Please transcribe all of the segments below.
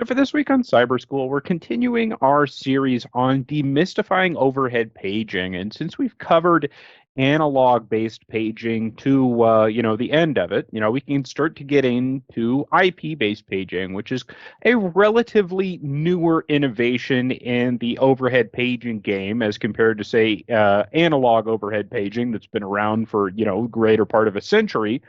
So for this week on Cyber School, we're continuing our series on demystifying overhead paging. And since we've covered analog-based paging to the end of it, we can start to get into IP-based paging, which is a relatively newer innovation in the overhead paging game as compared to, say, analog overhead paging that's been around for greater part of a century.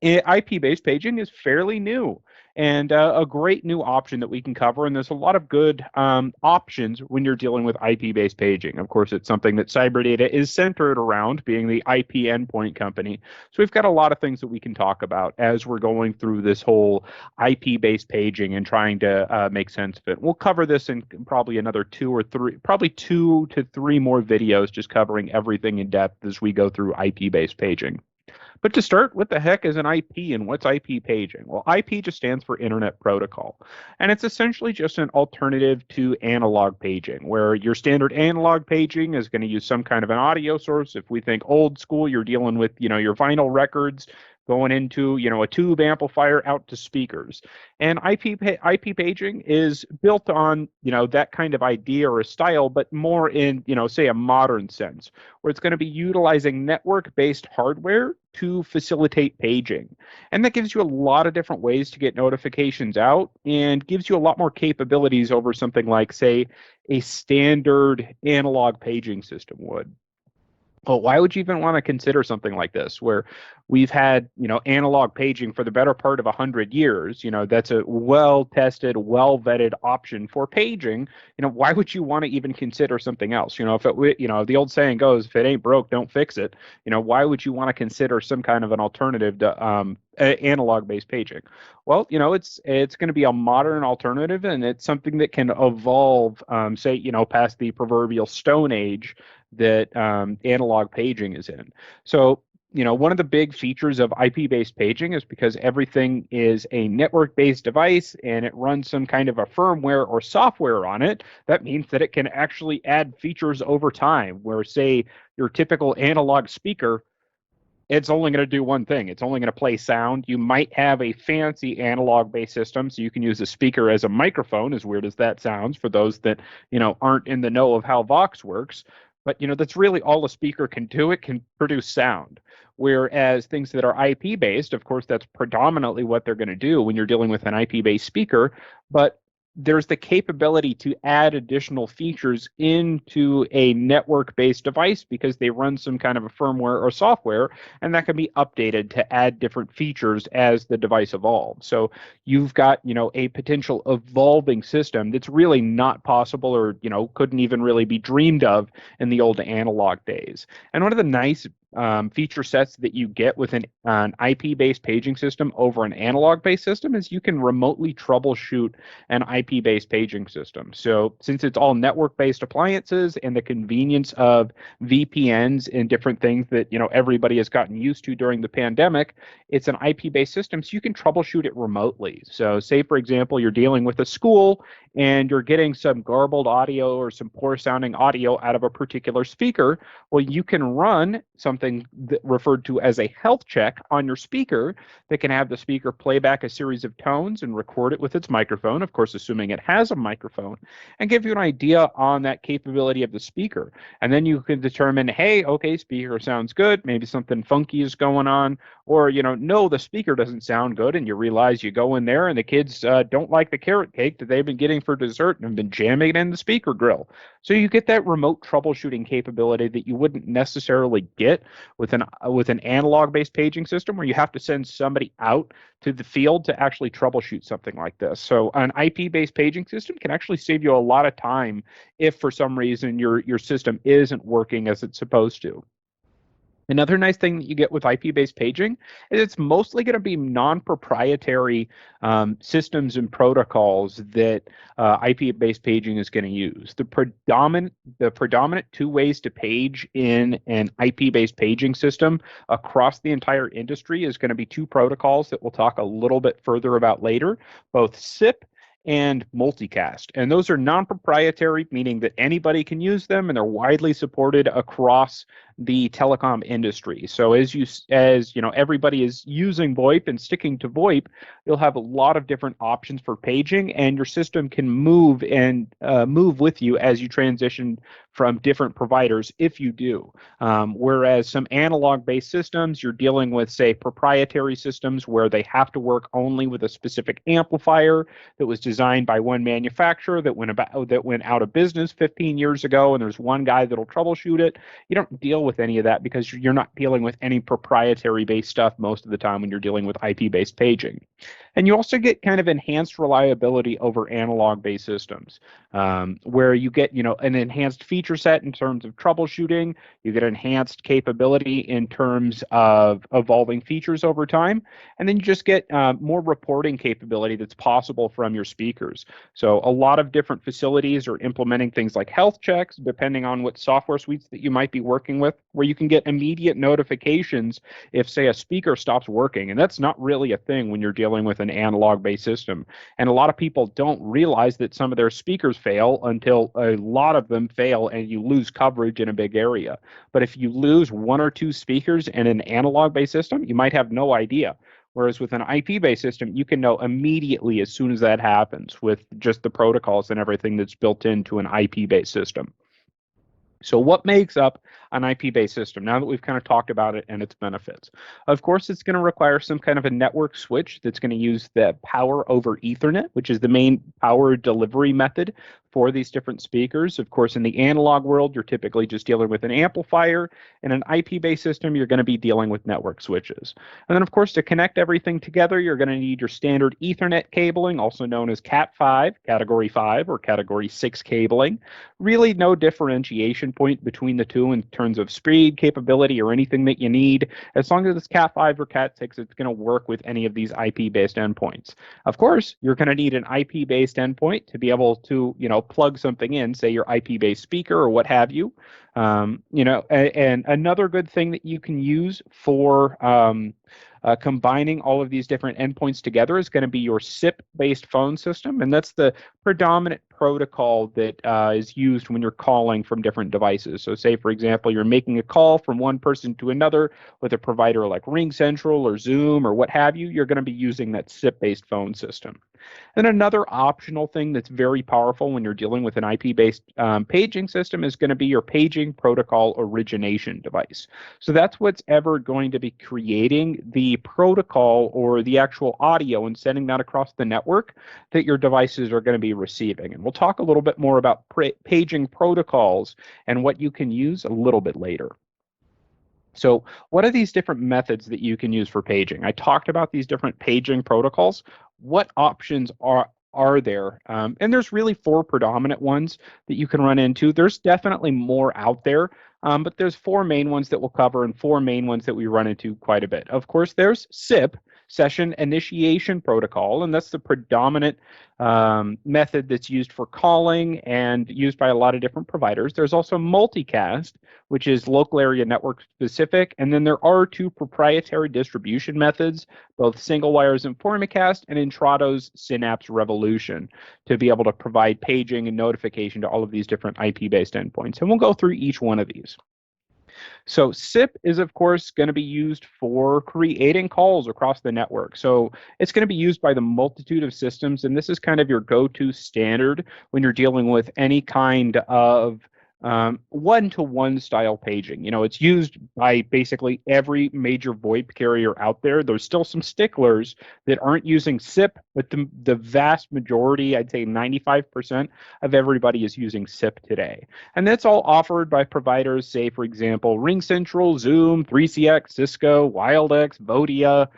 IP-based paging is fairly new and a great new option that we can cover. And there's a lot of good options when you're dealing with IP-based paging. Of course, it's something that CyberData is centered around, being the IP endpoint company. So we've got a lot of things that we can talk about as we're going through this whole IP-based paging and trying to make sense of it. We'll cover this in probably another two to three more videos, just covering everything in depth as we go through IP-based paging. But to start, what the heck is an IP and what's IP paging? Well, IP just stands for Internet Protocol, and it's essentially just an alternative to analog paging, where your standard analog paging is going to use some kind of an audio source. If we think old school, you're dealing with, your vinyl records going into, a tube amplifier out to speakers. And IP paging is built on, that kind of idea or a style, but more in, say a modern sense, where it's going to be utilizing network-based hardware to facilitate paging. And that gives you a lot of different ways to get notifications out and gives you a lot more capabilities over something like, say, a standard analog paging system would. Well, why would you even want to consider something like this, where we've had, analog paging for the better part of 100 years? That's a well-tested, well-vetted option for paging. Why would you want to even consider something else? If the old saying goes, if it ain't broke, don't fix it. Why would you want to consider some kind of an alternative to analog-based paging? Well, it's going to be a modern alternative, and it's something that can evolve, past the proverbial Stone Age that analog paging is in. So, one of the big features of IP-based paging is because everything is a network-based device and it runs some kind of a firmware or software on it. That means that it can actually add features over time, where, say, your typical analog speaker, it's only going to do one thing. It's only going to play sound. You might have a fancy analog-based system, so you can use a speaker as a microphone, as weird as that sounds for those that, aren't in the know of how Vox works. But, that's really all a speaker can do. It can produce sound. Whereas things that are IP-based, of course, that's predominantly what they're going to do when you're dealing with an IP-based speaker. But there's the capability to add additional features into a network-based device because they run some kind of a firmware or software, and that can be updated to add different features as the device evolves. So you've got, a potential evolving system that's really not possible or, couldn't even really be dreamed of in the old analog days. And one of the nice feature sets that you get with an IP-based paging system over an analog-based system is you can remotely troubleshoot an IP-based paging system. So since it's all network-based appliances and the convenience of VPNs and different things that everybody has gotten used to during the pandemic, it's an IP-based system, so you can troubleshoot it remotely. So say, for example, you're dealing with a school and you're getting some garbled audio or some poor sounding audio out of a particular speaker. Well, you can run something referred to as a health check on your speaker that can have the speaker play back a series of tones and record it with its microphone, of course, assuming it has a microphone, and give you an idea on that capability of the speaker. And then you can determine, hey, okay, speaker sounds good. Maybe something funky is going on. Or, no, the speaker doesn't sound good. And you realize you go in there and the kids don't like the carrot cake that they've been getting for dessert and have been jamming it in the speaker grill. So you get that remote troubleshooting capability that you wouldn't necessarily get with an analog-based paging system, where you have to send somebody out to the field to actually troubleshoot something like this. So an IP-based paging system can actually save you a lot of time if for some reason your system isn't working as it's supposed to. Another nice thing that you get with IP-based paging is it's mostly going to be non-proprietary systems and protocols that IP-based paging is going to use. The predominant two ways to page in an IP-based paging system across the entire industry is going to be two protocols that we'll talk a little bit further about later, both SIP and Multicast. And those are non-proprietary, meaning that anybody can use them, and they're widely supported across the telecom industry. So as you know, everybody is using VoIP and sticking to VoIP, you'll have a lot of different options for paging, and your system can move with you as you transition from different providers if you do. Whereas some analog-based systems, you're dealing with, say, proprietary systems where they have to work only with a specific amplifier that was designed by one manufacturer that went out of business 15 years ago, and there's one guy that'll troubleshoot it. You don't deal with any of that because you're not dealing with any proprietary-based stuff most of the time when you're dealing with IP-based paging. And you also get kind of enhanced reliability over analog-based systems, where you get, an enhanced feature set in terms of troubleshooting. You get enhanced capability in terms of evolving features over time, and then you just get more reporting capability that's possible from your speakers. So a lot of different facilities are implementing things like health checks, depending on what software suites that you might be working with, where you can get immediate notifications if, say, a speaker stops working. And that's not really a thing when you're dealing with an analog-based system. And a lot of people don't realize that some of their speakers fail until a lot of them fail and you lose coverage in a big area. But if you lose one or two speakers in an analog-based system, you might have no idea. Whereas with an IP-based system, you can know immediately as soon as that happens with just the protocols and everything that's built into an IP-based system. So what makes up an IP-based system, now that we've kind of talked about it and its benefits? Of course, it's going to require some kind of a network switch that's going to use the power over Ethernet, which is the main power delivery method for these different speakers. Of course, in the analog world, you're typically just dealing with an amplifier. In an IP-based system, you're going to be dealing with network switches. And then, of course, to connect everything together, you're going to need your standard Ethernet cabling, also known as Cat5, Category 5, or Category 6 cabling. Really no differentiation point between the two in terms of speed, capability, or anything that you need. As long as it's Cat5 or Cat6, it's going to work with any of these IP-based endpoints. Of course, you're going to need an IP-based endpoint to be able to, plug something in, say your IP-based speaker or what have you. And another good thing that you can use for combining all of these different endpoints together is going to be your SIP-based phone system, and that's the predominant protocol that is used when you're calling from different devices. So say, for example, you're making a call from one person to another with a provider like RingCentral or Zoom or what have you, you're going to be using that SIP-based phone system. And another optional thing that's very powerful when you're dealing with an IP-based paging system is going to be your paging protocol origination device. So that's what's ever going to be creating the protocol or the actual audio and sending that across the network that your devices are going to be receiving. And we'll talk a little bit more about paging protocols and what you can use a little bit later. So what are these different methods that you can use for paging? I talked about these different paging protocols. What options are there? And there's really four predominant ones that you can run into. There's definitely more out there, but there's four main ones that we'll cover and four main ones that we run into quite a bit. Of course, there's SIP, Session Initiation Protocol, and that's the predominant method that's used for calling and used by a lot of different providers. There's also Multicast, which is local area network specific, and then there are two proprietary distribution methods, both Single Wire's Informacast and Intrado's Synapse Revolution, to be able to provide paging and notification to all of these different IP-based endpoints. And we'll go through each one of these. So SIP is, of course, going to be used for creating calls across the network. So it's going to be used by the multitude of systems, and this is kind of your go-to standard when you're dealing with any kind of one-to-one style paging. It's used by basically every major VoIP carrier out there. There's still some sticklers that aren't using SIP, but the vast majority, I'd say 95% of everybody is using SIP today. And that's all offered by providers, say, for example, RingCentral, Zoom, 3CX, Cisco, WildX, Vodia,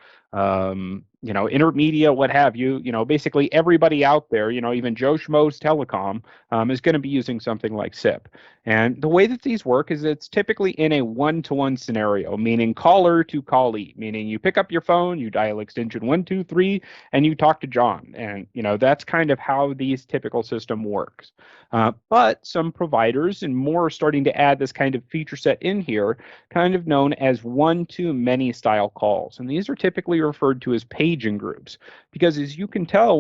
Intermedia, what have you. Basically everybody out there, even Joe Schmo's Telecom is going to be using something like SIP. And the way that these work is it's typically in a one-to-one scenario, meaning caller to callee, meaning you pick up your phone, you dial extension 123, and you talk to John. And, that's kind of how these typical system works. But some providers and more are starting to add this kind of feature set in here, kind of known as one-to-many style calls. And these are typically referred to as paging paging groups. Because as you can tell,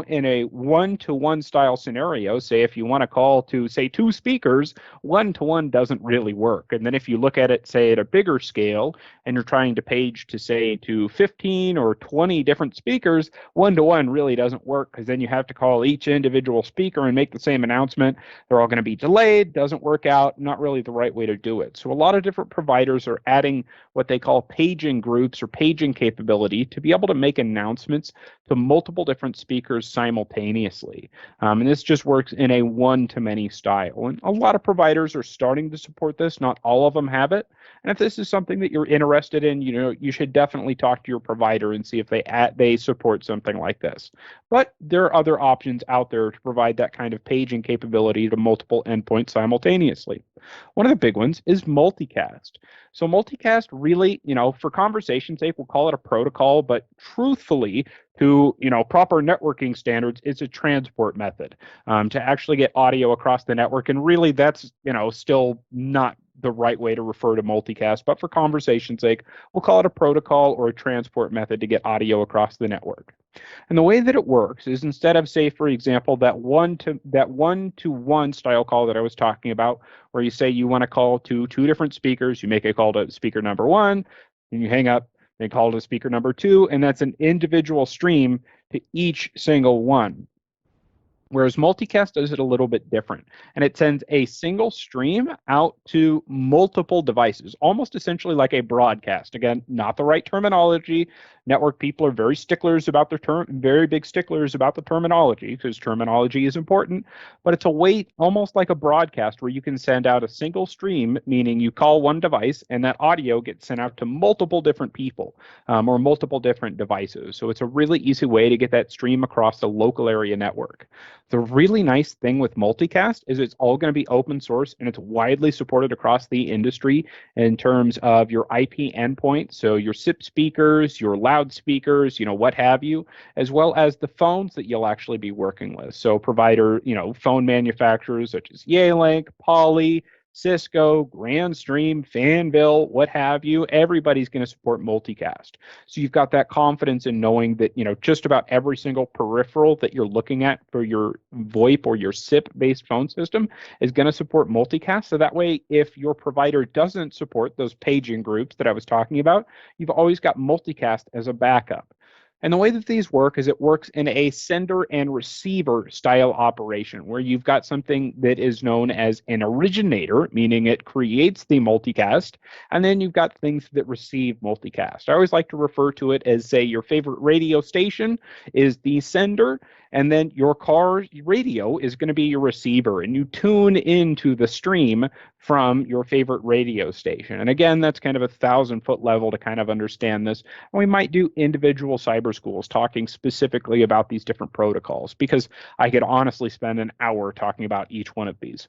in a one-to-one style scenario, say if you want to call to, say, two speakers, one-to-one doesn't really work. And then if you look at it, say, at a bigger scale, and you're trying to page to, say, to 15 or 20 different speakers, one-to-one really doesn't work, because then you have to call each individual speaker and make the same announcement. They're all going to be delayed, doesn't work out, not really the right way to do it. So a lot of different providers are adding what they call paging groups or paging capability to be able to make announcements to multiple different speakers simultaneously. And this just works in a one-to-many style. And a lot of providers are starting to support this. Not all of them have it. And if this is something that you're interested in, you should definitely talk to your provider and see if they support something like this. But there are other options out there to provide that kind of paging capability to multiple endpoints simultaneously. One of the big ones is Multicast. So Multicast really, for conversation's sake, we'll call it a protocol, but truthfully, to proper networking standards, it's a transport method to actually get audio across the network. And really, that's still not the right way to refer to multicast, but for conversation's sake, we'll call it a protocol or a transport method to get audio across the network. And the way that it works is, instead of, say, for example, that one-to-one style call that I was talking about, where you say you want to call to two different speakers, you make a call to speaker number one, and you hang up, then call to speaker number two, and that's an individual stream to each single one. Whereas Multicast does it a little bit different, and it sends a single stream out to multiple devices, almost essentially like a broadcast. Again, not the right terminology. Network people are very sticklers about very big sticklers about the terminology, because terminology is important, but it's a way almost like a broadcast where you can send out a single stream, meaning you call one device and that audio gets sent out to multiple different people or multiple different devices. So it's a really easy way to get that stream across the local area network. The really nice thing with Multicast is it's all going to be open source, and it's widely supported across the industry in terms of your IP endpoint, so your SIP speakers, your loudspeakers, what have you, as well as the phones that you'll actually be working with. So phone manufacturers such as Yealink, Poly, Cisco, Grandstream, Fanville, what have you, everybody's going to support Multicast. So you've got that confidence in knowing that, just about every single peripheral that you're looking at for your VoIP or your SIP-based phone system is going to support Multicast. So that way, if your provider doesn't support those paging groups that I was talking about, you've always got Multicast as a backup. And the way that these work is it works in a sender and receiver style operation, where you've got something that is known as an originator, meaning it creates the multicast, and then you've got things that receive multicast. I always like to refer to it as, say, your favorite radio station is the sender, and then your car radio is going to be your receiver, and you tune into the stream from your favorite radio station. And again, that's kind of a 1,000-foot level to kind of understand this. And we might do individual cyber schools talking specifically about these different protocols, because I could honestly spend an hour talking about each one of these.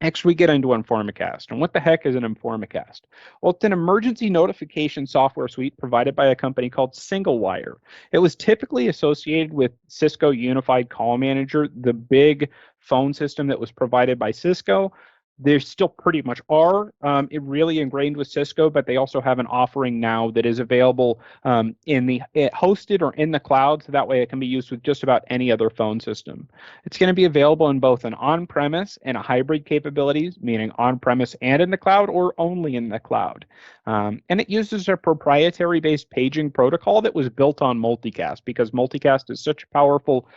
Next, we get into Informacast. And what the heck is an Informacast? Well, it's an emergency notification software suite provided by a company called SingleWire. It was typically associated with Cisco Unified Call Manager, the big phone system that was provided by Cisco. They still pretty much are really ingrained with Cisco, but they also have an offering now that is available hosted or in the cloud, so that way it can be used with just about any other phone system. It's going to be available in both an on-premise and a hybrid capabilities, meaning on-premise and in the cloud, or only in the cloud. And it uses a proprietary-based paging protocol that was built on Multicast, because Multicast is such a powerful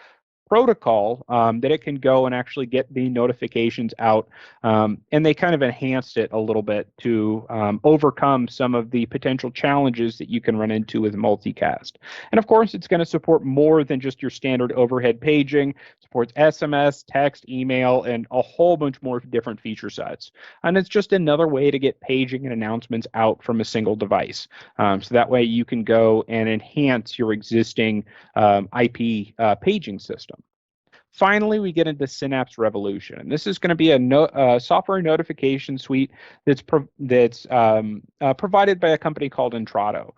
protocol that it can go and actually get the notifications out. And they kind of enhanced it a little bit to overcome some of the potential challenges that you can run into with Multicast. And of course, it's going to support more than just your standard overhead paging. It supports SMS, text, email, and a whole bunch more different feature sets. And it's just another way to get paging and announcements out from a single device. So that way you can go and enhance your existing IP paging system. Finally, we get into Synapse Revolution, and this is going to be a software notification suite that's provided by a company called Intrado.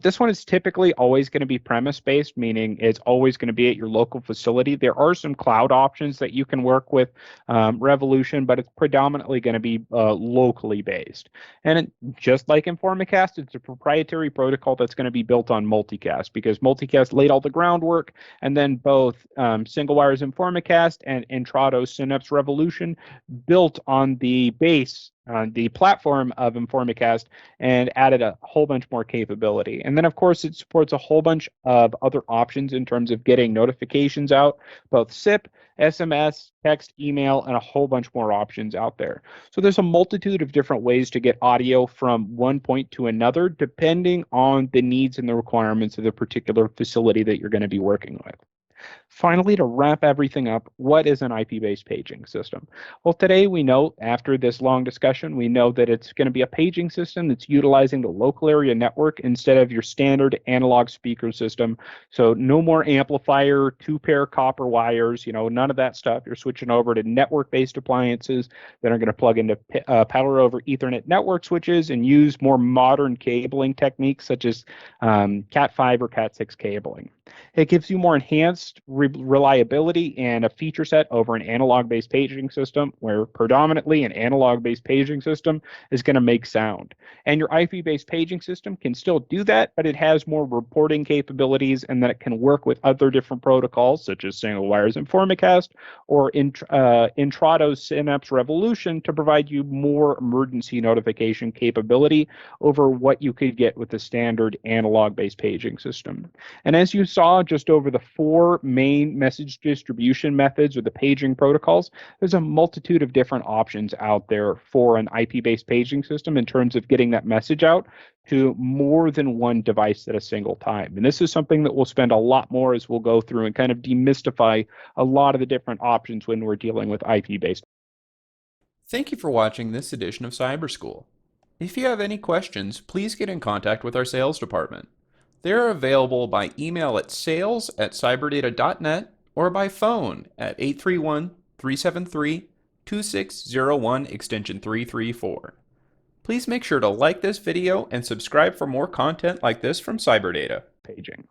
This one is typically always going to be premise-based, meaning it's always going to be at your local facility. There are some cloud options that you can work with Revolution, but it's predominantly going to be locally based. And just like Informacast, it's a proprietary protocol that's going to be built on Multicast because Multicast laid all the groundwork, and then both SingleWire's Informacast and Intrado's Synapse Revolution built on the base, on the platform of Informacast, and added a whole bunch more capability. And then, of course, it supports a whole bunch of other options in terms of getting notifications out, both SIP, SMS, text, email, and a whole bunch more options out there. So there's a multitude of different ways to get audio from one point to another, depending on the needs and the requirements of the particular facility that you're going to be working with. Finally, to wrap everything up, what is an IP-based paging system? Well, today we know, after this long discussion, we know that it's going to be a paging system that's utilizing the local area network instead of your standard analog speaker system. So no more amplifier, two-pair copper wires, none of that stuff. You're switching over to network-based appliances that are going to plug into power over Ethernet network switches and use more modern cabling techniques such as Cat5 or Cat6 cabling. It gives you more enhanced reliability and a feature set over an analog-based paging system, where predominantly an analog-based paging system is going to make sound. And your IP-based paging system can still do that, but it has more reporting capabilities, and that it can work with other different protocols, such as SingleWire's Informacast or Intrado's Synapse Revolution, to provide you more emergency notification capability over what you could get with the standard analog-based paging system. And as you saw just over the four main message distribution methods or the paging protocols, there's a multitude of different options out there for an IP-based paging system in terms of getting that message out to more than one device at a single time. And this is something that we'll spend a lot more as we'll go through and kind of demystify a lot of the different options when we're dealing with IP-based. Thank you for watching this edition of Cyber School. If you have any questions, please get in contact with our sales department. They are available by email at sales@cyberdata.net or by phone at 831-373-2601 extension 334. Please make sure to like this video and subscribe for more content like this from CyberData. Paging.